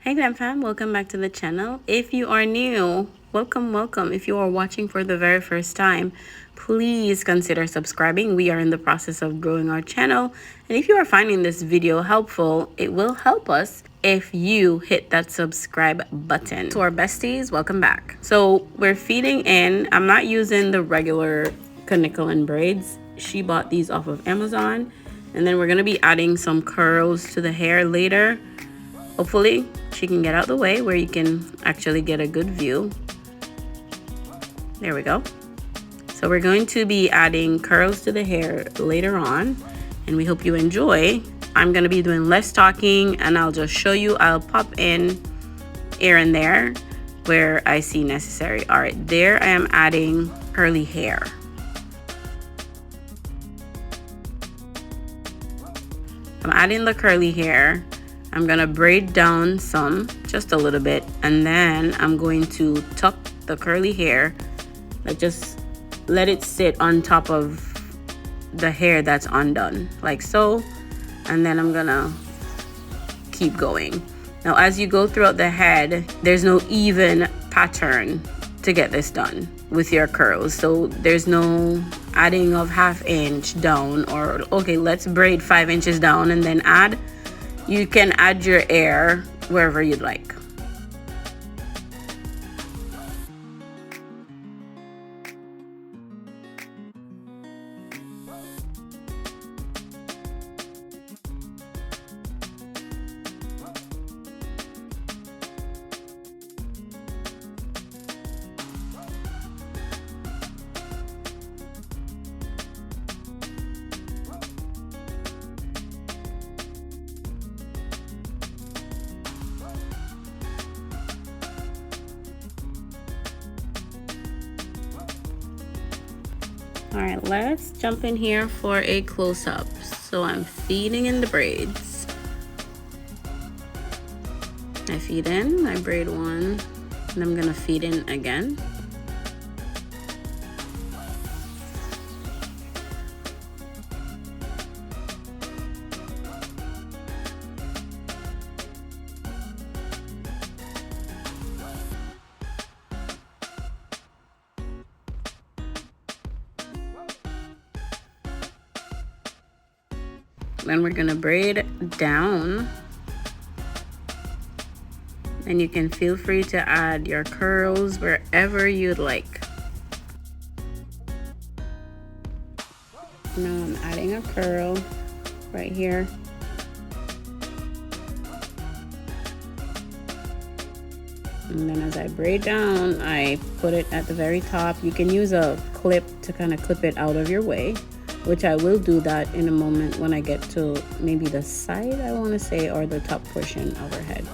Hey GlamFam, welcome back to the channel. If you are new, welcome. If you are watching for the very first time, please consider subscribing. We are in the process of growing our channel. And if you are finding this video helpful, it will help us if you hit that subscribe button. To our besties, welcome back. So we're feeding in. I'm not using the regular Knotless braids. She bought these off of Amazon. And then we're going to be adding some curls to the hair later. Hopefully she can get out the way where you can actually get a good view. There we go. So we're going to be adding curls to the hair later on, and we hope you enjoy. I'm going to be doing less talking, and I'll just show you. I'll pop in here and there where I see necessary. All right, there I am adding curly hair. I'm adding the curly hair. I'm gonna braid down some, just a little bit, and then I'm going to tuck the curly hair, like just let it sit on top of the hair that's undone, like so, and then I'm gonna keep going. Now, as you go throughout the head, there's no even pattern to get this done with your curls, so there's no adding of 1/2 inch down, or okay, let's braid 5 inches down and then add. You can add your hair wherever you'd like. All right, let's jump in here for a close-up. So I'm feeding in the braids. I feed in, I braid one, and I'm gonna feed in again. Then we're gonna braid down, and you can feel free to add your curls wherever you'd like. Now I'm adding a curl right here. And then as I braid down, I put it at the very top. You can use a clip to kind of clip it out of your way, which I will do that in a moment when I get to maybe the side, I want to say, or the top portion of her head.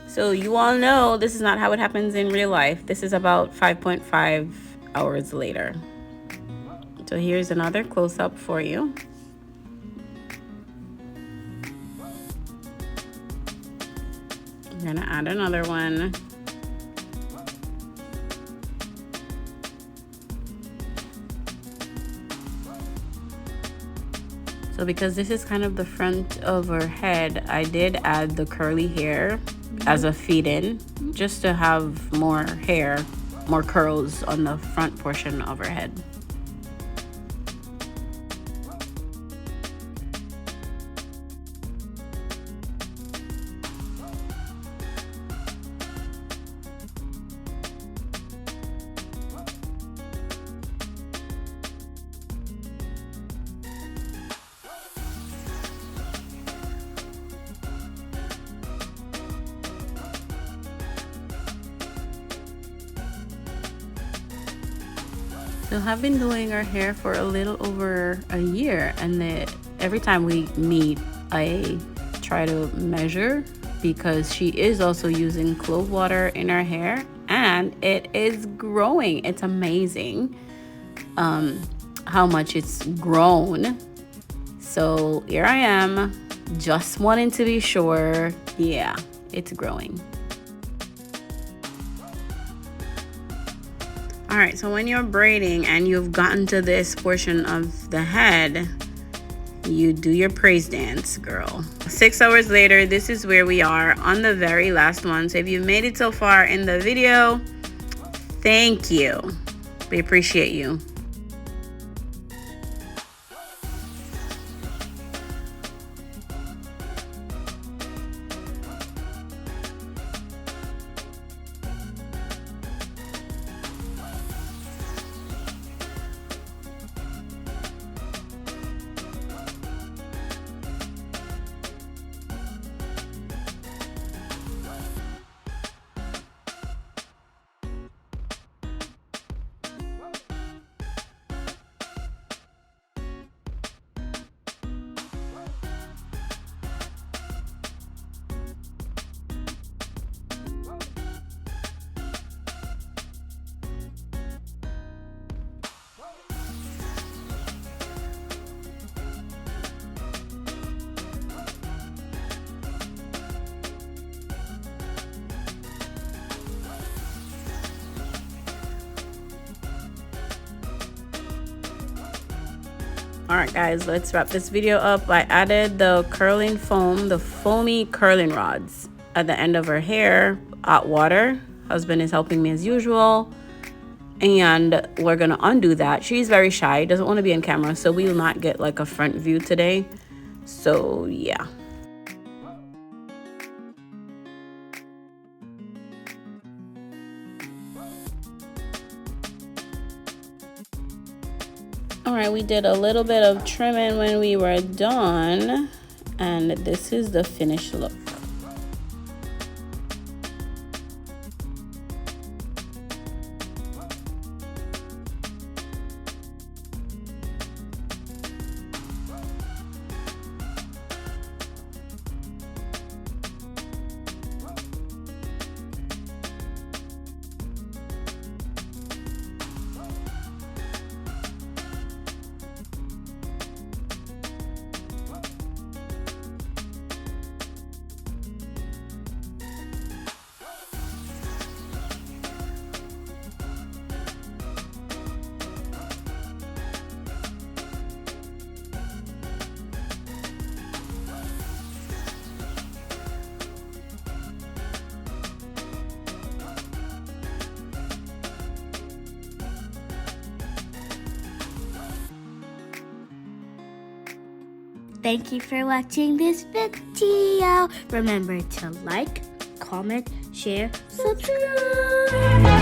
So you all know this is not how it happens in real life. This is about 5.5 hours later. So here's another close-up for you. I'm gonna add another one. So because this is kind of the front of her head, I did add the curly hair as a feed-in, just to have more hair, more curls on the front portion of her head. So I've been doing her hair for a little over a year, and every time we meet, I try to measure, because she is also using clove water in her hair, and it is growing. It's amazing how much it's grown. So here I am, just wanting to be sure. Yeah, it's growing. All right, so when you're braiding and you've gotten to this portion of the head, you do your praise dance, girl. 6 hours later, this is where we are on the very last one. So if you've made it so far in the video, thank you. We appreciate you. Alright guys, let's wrap this video up. I added the curling foam, the foamy curling rods at the end of her hair, hot water. Husband is helping me as usual. And we're gonna undo that. She's very shy, doesn't want to be on camera, so we will not get like a front view today. So yeah. All right, we did a little bit of trimming when we were done, and this is the finished look. Thank you for watching this video. Remember to like, comment, share, subscribe.